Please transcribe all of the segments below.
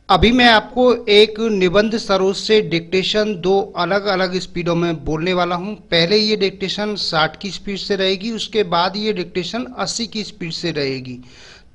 अभी मैं आपको एक निबंध सरोज से डिक्टेशन दो अलग अलग स्पीडों में बोलने वाला हूं। पहले ये डिक्टेशन 60 की स्पीड से रहेगी, उसके बाद ये डिक्टेशन 80 की स्पीड से रहेगी।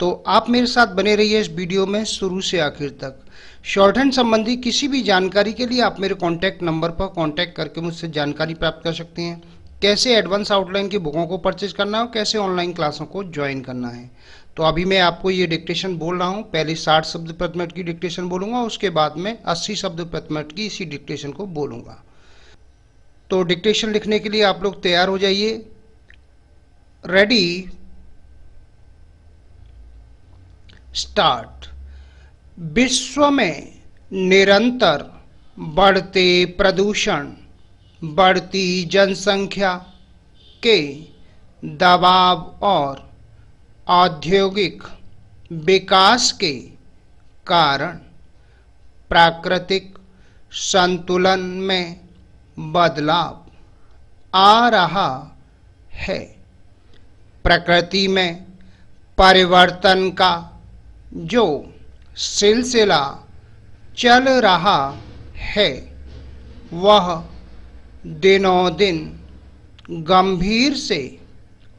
तो आप मेरे साथ बने रहिए इस वीडियो में शुरू से आखिर तक। शॉर्ट हैंड संबंधी किसी भी जानकारी के लिए आप मेरे कॉन्टैक्ट नंबर पर कॉन्टैक्ट करके मुझसे जानकारी प्राप्त कर सकते हैं। कैसे एडवांस आउटलाइन की बुकों को परचेज करना है और कैसे ऑनलाइन क्लासों को ज्वाइन करना है। तो अभी मैं आपको ये डिक्टेशन बोल रहा हूँ। पहले 60 शब्द प्रति मिनट की डिक्टेशन बोलूँगा, उसके बाद में 80 शब्द प्रति मिनट की इसी डिक्टेशन को बोलूँगा। तो डिक्टेशन लिखने के लिए आप लोग तैयार हो जाइए। Ready, start. विश्व में निरंतर बढ़ते प्रदूषण, बढ़ती जनसंख्या के दबाव और औद्योगिक विकास के कारण प्राकृतिक संतुलन में बदलाव आ रहा है। प्रकृति में परिवर्तन का जो सिलसिला चल रहा है वह दिनों दिन गंभीर से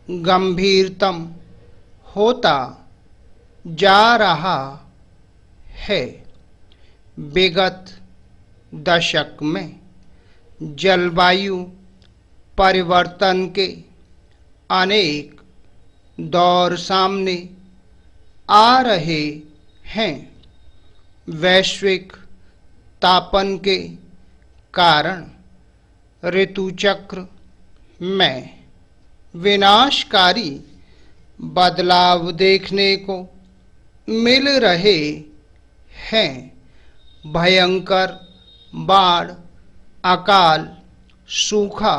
गंभीरतम होता जा रहा है। विगत दशक में जलवायु परिवर्तन के अनेक दौर सामने आ रहे हैं। वैश्विक तापन के कारण ऋतु चक्र में विनाशकारी बदलाव देखने को मिल रहे हैं। भयंकर बाढ़, अकाल, सूखा,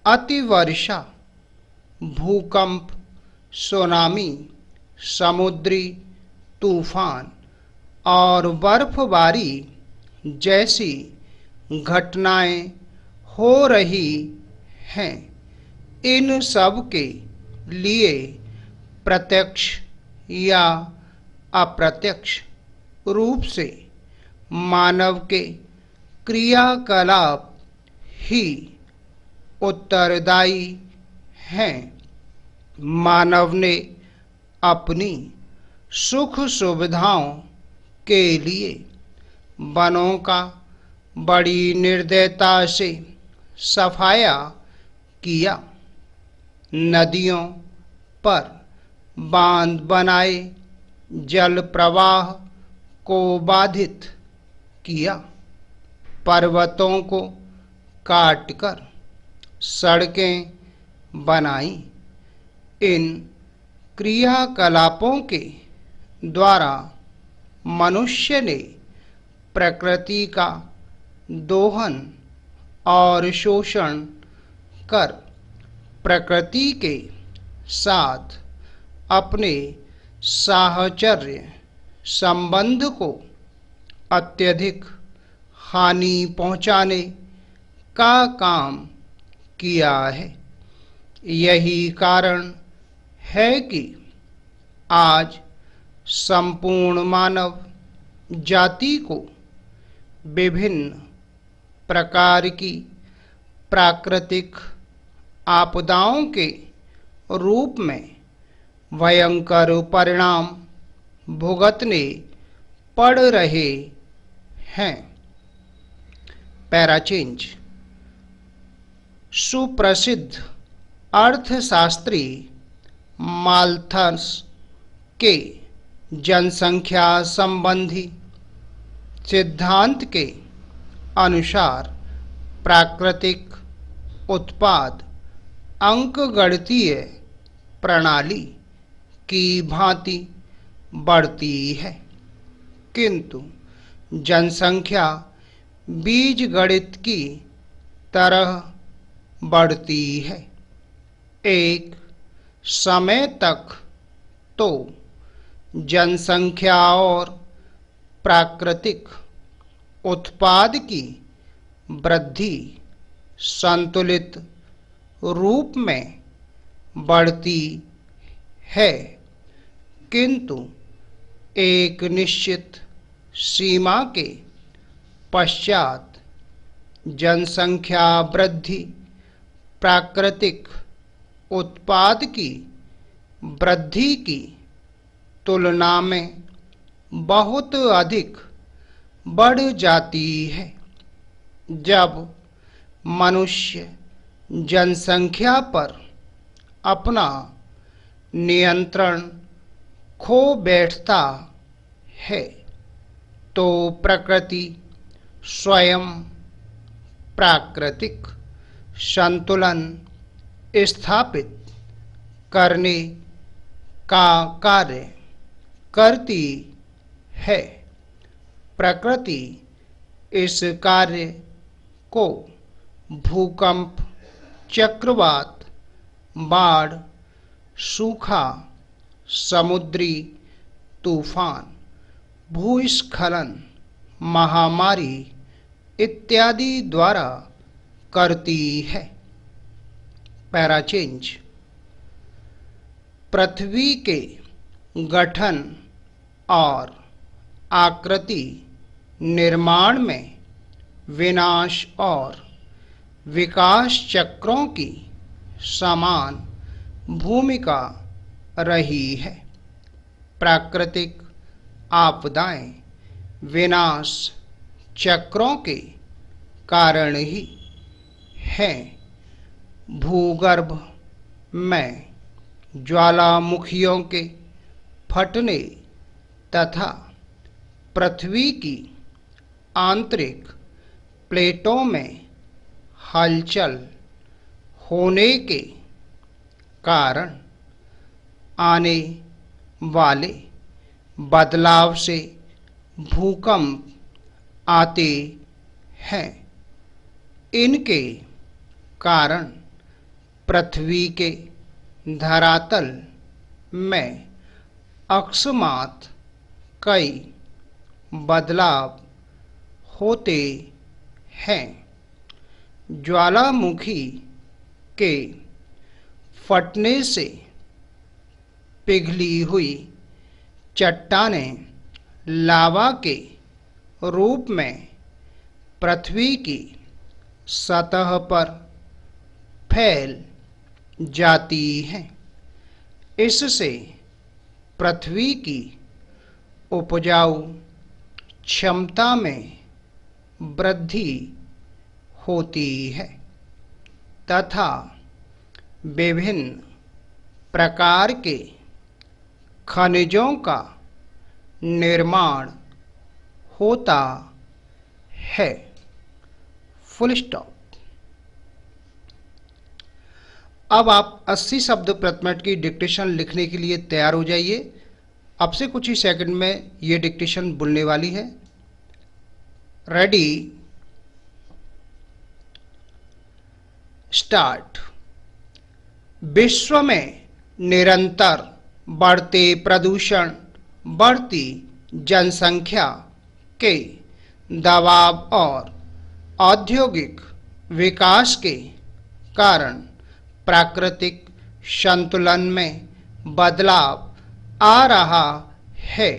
अतिवर्षा, भूकंप, सुनामी, समुद्री तूफान और बर्फबारी जैसी घटनाएं हो रही हैं। इन सब के लिए प्रत्यक्ष या अप्रत्यक्ष रूप से मानव के क्रियाकलाप ही उत्तरदायी हैं। मानव ने अपनी सुख सुविधाओं के लिए वनों का बड़ी निर्दयता से सफाया किया, नदियों पर बांध बनाए, जल प्रवाह को बाधित किया, पर्वतों को काटकर सड़कें बनाई। इन क्रियाकलापों के द्वारा मनुष्य ने प्रकृति का दोहन और शोषण कर प्रकृति के साथ अपने साहचर्य संबंध को अत्यधिक हानि पहुंचाने का काम किया है। यही कारण है कि आज संपूर्ण मानव जाति को विभिन्न प्रकार की प्राकृतिक आपदाओं के रूप में भयंकर परिणाम भुगतने पड़ रहे हैं। पैराचेंज। सुप्रसिद्ध अर्थशास्त्री माल्थस के जनसंख्या संबंधी सिद्धांत के अनुसार प्राकृतिक उत्पाद अंकगणितीय प्रणाली की भांति बढ़ती है, किंतु जनसंख्या बीजगणित की तरह बढ़ती है। एक समय तक तो जनसंख्या और प्राकृतिक उत्पाद की वृद्धि संतुलित रूप में बढ़ती है, किंतु एक निश्चित सीमा के पश्चात जनसंख्या वृद्धि प्राकृतिक उत्पाद की वृद्धि की तुलना में बहुत अधिक बढ़ जाती है। जब मनुष्य जनसंख्या पर अपना नियंत्रण खो बैठता है तो प्रकृति स्वयं प्राकृतिक संतुलन स्थापित करने का कार्य करती है। प्रकृति इस कार्य को भूकंप, चक्रवात, बाढ़, सूखा, समुद्री तूफान, भूस्खलन, महामारी इत्यादि द्वारा करती है। पैराचेंज। पृथ्वी के गठन और आकृति निर्माण में विनाश और विकास चक्रों की समान भूमिका रही है। प्राकृतिक आपदाएं विनाश चक्रों के कारण ही हैं। भूगर्भ में ज्वालामुखियों के फटने तथा पृथ्वी की आंतरिक प्लेटों में हलचल होने के कारण आने वाले बदलाव से भूकंप आते हैं। इनके कारण पृथ्वी के धरातल में अकस्मात कई बदलाव होते हैं। ज्वालामुखी के फटने से पिघली हुई चट्टानें लावा के रूप में पृथ्वी की सतह पर फैल जाती हैं। इससे पृथ्वी की उपजाऊ क्षमता में वृद्धि होती है तथा विभिन्न प्रकार के खनिजों का निर्माण होता है। Full stop. अब आप 80 शब्द प्रति मिनट की डिक्टेशन लिखने के लिए तैयार हो जाइए। अब से कुछ ही सेकंड में ये डिक्टेशन बोलने वाली है। Ready, start. विश्व में निरंतर बढ़ते प्रदूषण, बढ़ती जनसंख्या के दबाव और औद्योगिक विकास के कारण प्राकृतिक संतुलन में बदलाव आ रहा है।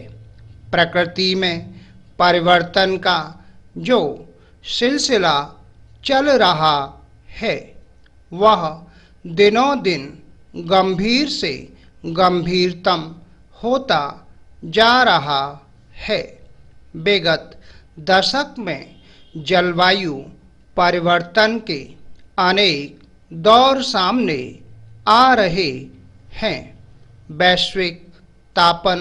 प्रकृति में परिवर्तन का जो सिलसिला चल रहा है वह दिनों दिन गंभीर से गंभीरतम होता जा रहा है। विगत दशक में जलवायु परिवर्तन के अनेक दौर सामने आ रहे हैं। वैश्विक तापन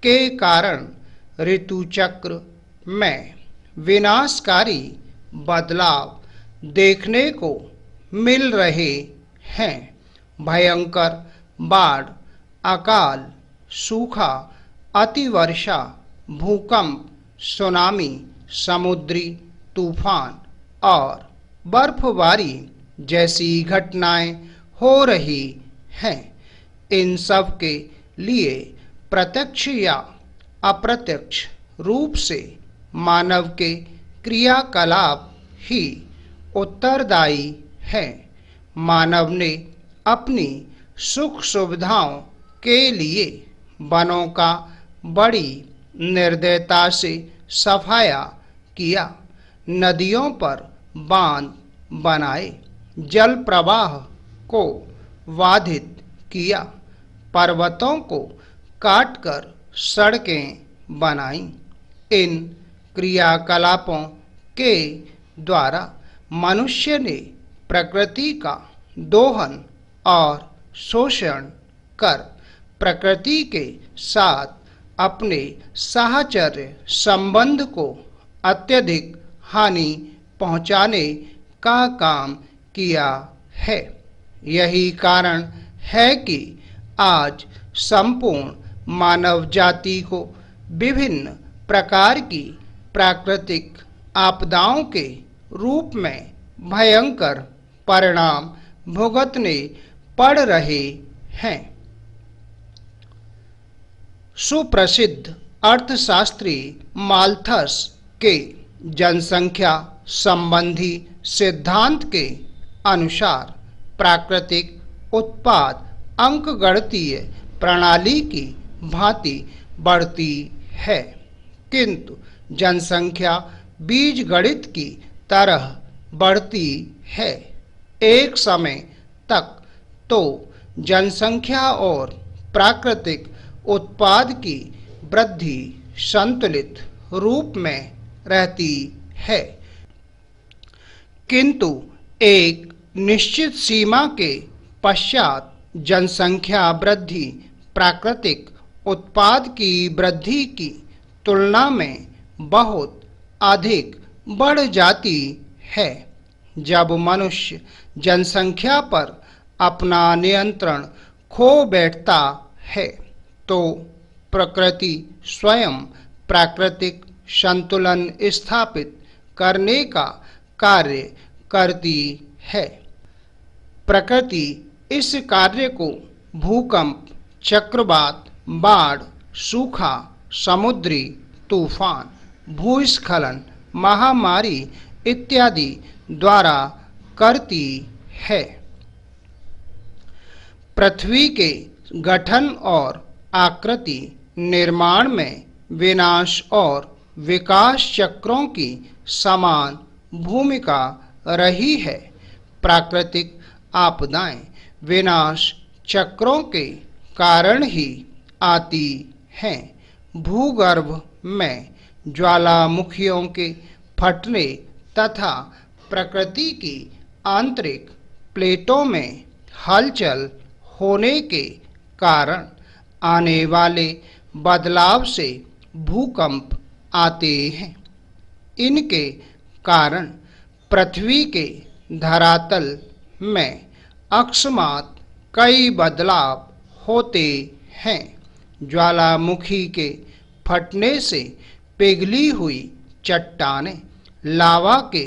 के कारण ऋतु चक्र में विनाशकारी बदलाव देखने को मिल रहे हैं। भयंकर बाढ़, अकाल, सूखा, अतिवर्षा, भूकंप, सुनामी, समुद्री तूफान और बर्फबारी जैसी घटनाएं हो रही हैं। इन सब के लिए प्रत्यक्ष या अप्रत्यक्ष रूप से मानव के क्रियाकलाप ही उत्तरदायी है। मानव ने अपनी सुख सुविधाओं के लिए वनों का बड़ी निर्दयता से सफाया किया, नदियों पर बांध बनाए, जल प्रवाह को बाधित किया, पर्वतों को काटकर सड़कें बनाई। इन क्रियाकलापों के द्वारा मनुष्य ने प्रकृति का दोहन और शोषण कर प्रकृति के साथ अपने साहचर्य संबंध को अत्यधिक हानि पहुंचाने का काम किया है। यही कारण है कि आज संपूर्ण मानव जाति को विभिन्न प्रकार की प्राकृतिक आपदाओं के रूप में भयंकर परिणाम भुगतने पड़ रहे हैं। सुप्रसिद्ध अर्थशास्त्री माल्थस के जनसंख्या संबंधी सिद्धांत के अनुसार प्राकृतिक उत्पाद अंकगणितीय प्रणाली की भांति बढ़ती है, किंतु जनसंख्या बीजगणित की तरह बढ़ती है। एक समय तक तो जनसंख्या और प्राकृतिक उत्पाद की वृद्धि संतुलित रूप में रहती है, किंतु एक निश्चित सीमा के पश्चात जनसंख्या वृद्धि प्राकृतिक उत्पाद की वृद्धि की तुलना में बहुत अधिक बढ़ जाती है। जब मनुष्य जनसंख्या पर अपना नियंत्रण खो बैठता है तो प्रकृति स्वयं प्राकृतिक संतुलन स्थापित करने का कार्य करती है। प्रकृति इस कार्य को भूकंप, चक्रवात, बाढ़, सूखा, समुद्री तूफान, भूस्खलन, महामारी इत्यादि द्वारा करती है। पृथ्वी के गठन और आकृति निर्माण में विनाश और विकास चक्रों की समान भूमिका रही है। प्राकृतिक आपदाएं विनाश चक्रों के कारण ही आती हैं। भूगर्भ में ज्वालामुखियों के फटने तथा प्रकृति की आंतरिक प्लेटों में हलचल होने के कारण आने वाले बदलाव से भूकंप आते हैं। इनके कारण पृथ्वी के धरातल में अकस्मात कई बदलाव होते हैं। ज्वालामुखी के फटने से पिघली हुई चट्टानें लावा के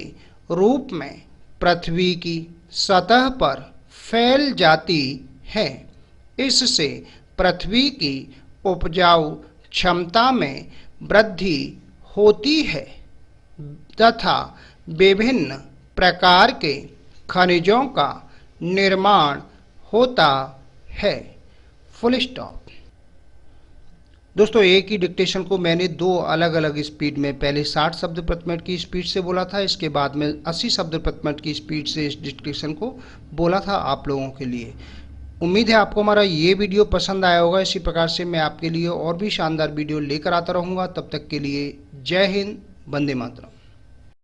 रूप में पृथ्वी की सतह पर फैल जाती हैं। इससे पृथ्वी की उपजाऊ क्षमता में वृद्धि होती है तथा विभिन्न प्रकार के खनिजों का निर्माण होता है। Full stop. दोस्तों, एक ही डिक्टेशन को मैंने दो अलग अलग स्पीड में, पहले 60 शब्द प्रति मिनट की स्पीड से बोला था, इसके बाद में 80 शब्द प्रति मिनट की स्पीड से इस डिक्टेशन को बोला था आप लोगों के लिए। उम्मीद है आपको हमारा ये वीडियो पसंद आया होगा। इसी प्रकार से मैं आपके लिए और भी शानदार वीडियो लेकर आता रहूँगा। तब तक के लिए जय हिंद, वंदे मातरम।